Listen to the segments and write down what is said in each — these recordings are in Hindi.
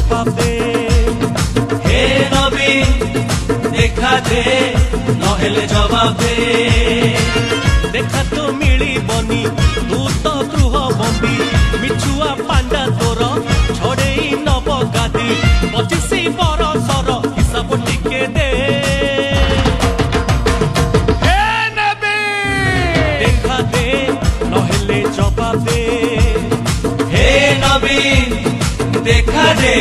जवाब दे। हे नवीन देखा दे नहेले जवाब दे। देखा तो मिली बनी तू तो गृह बंदी मिछुआ पांडा तोर छड़े नब गादी 25 बरसर हिसाब टिके दे। देखा दे नहेले जवाब दे। हे नवीन देखा दे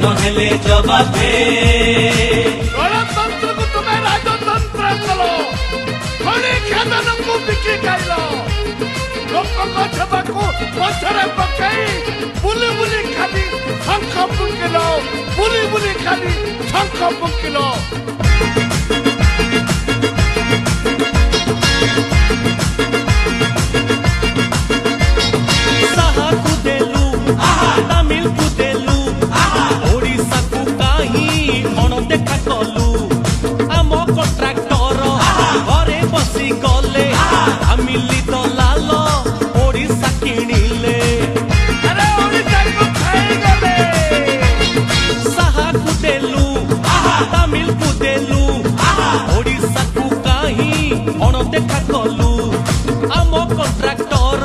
नहेले जवाब दे। गणतंत्र को तुम्हें राजतंत्र करो खड़ी खेदन को बिक्री कर लोक सेवा को पछरे पकई बुली बुली खाली शंख फुंकिलो बुली बुली खाली शंख फुंकिलो। साहा को देलु तमिल को देलु ओडिशा को काही अणदेखा कलु। आम कॉन्ट्रैक्टर घरे बसी गले आमिली दलाल ओडिशा किणिले। अरे ओडिशा को खाई गले। साहा को देलु तमिल को देलु ओडिशा को काही अणदेखा कलु। आम कॉन्ट्रैक्टर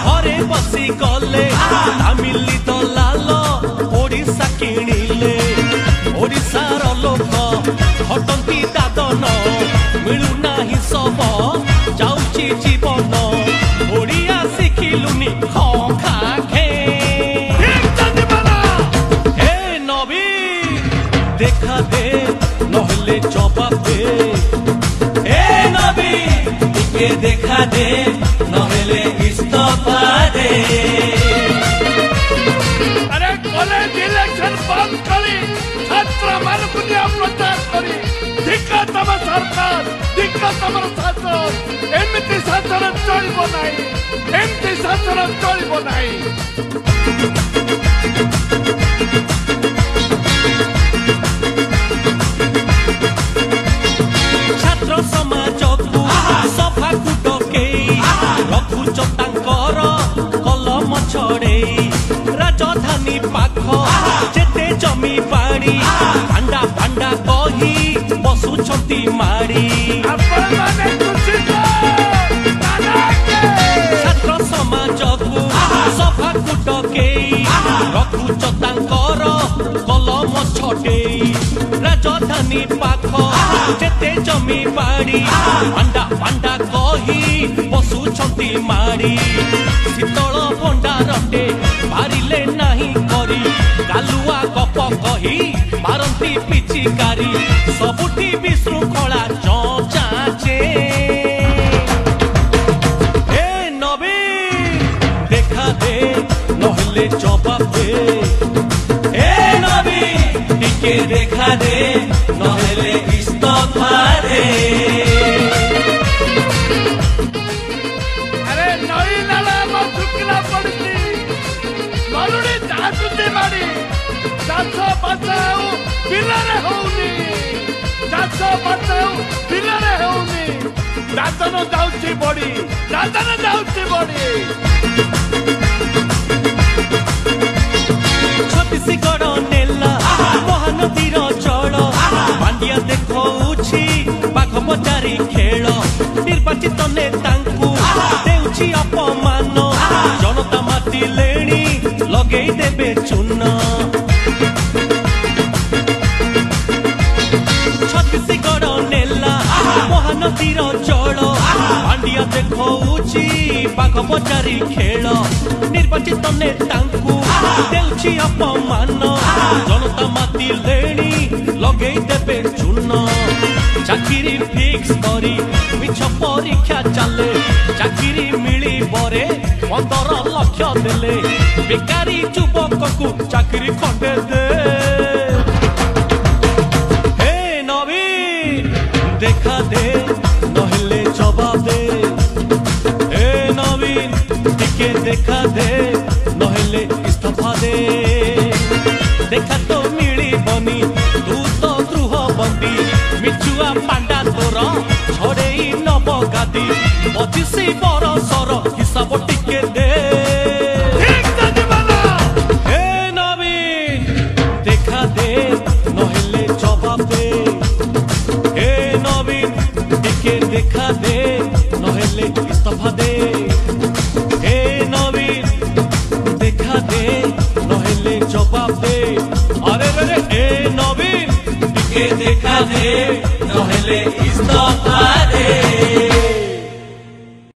घरे बसी गले आमिली दलाल ओडिशा किणिले। ओडिशार लोक हटंती दादन मिलुना ही सब जाउची जीवन ओडिया शिखिलुनी खा खे। हे नवीन देखा दे नहेले जवाब दे। हे नवीन टिके देखा दे नहेले इस्तीफा दे। अरे कॉलेज इलेक्शन बंद करी छात्र मान को प्रचार करी धिक्का तम सरकार धिक्का तम शासन एमती शासन चलिब नाही एमती शासन चलिब नाही। छात्र समाज को सभा को डकई रखुच तांकर कलम छड़ेई। राजधानी पाख जेते जमी बाड़ी भांडा भांडा कही बसुछंती माड़ी। छात्र समाज को सभा को डकई रखुच तांकर कलम छड़ेई। राजधानी पाख जेते जमी बाड़ी भांडा भांडा कही बसुछंती माड़ी। शीतल भंडारटे बारिले नाही करी गालुआ गप कही मारंती पिचिकारी सबुठी विशृंखला चाचे। हे नवीन देखा दे नहेले जवाब दे। हे नवीन टिके देखा दे नहेले इस्तीफा दे। अरे नई नाला में झुकला पड़ती मरुड़ी जासुती मारी चाष बचाऊ बिलरे होउनी चाष बचाऊ बिलरे होउनी। दादन जाउची बड़ी दादन जाउची बड़ी। छत्तीसगढ़ नेला महानदीर जल पांडिया देखौछि बाघ बजारी खेल। निर्वाचित नेतांकु देउछि अपमान जनता माती लेणी लगेई देबे चून। छत्तीसगढ़ नेला महानदीर जल पांडिया देखौछि बाघ बजारी खेल। निर्वाचित नेतांकु देउछि अपमान जनता माती लेणी लगेई देबे चून। चाकरी फिक्स करी मिछ परीक्षा चले चाकरी मिली बरे 15 लाख देले बेकारी युवक को चाकरी खंडे दे। हे नवीन देखा दे नहेले जवाब दे। हे नवीन टिके देखा दे नहेले इस्तीफा दे। देखा तो मिली बनी तू तो गृह बंदी मिछुआ पांडा तोर छड़े नब गादी 25 बरसर हिसाब टिके दे।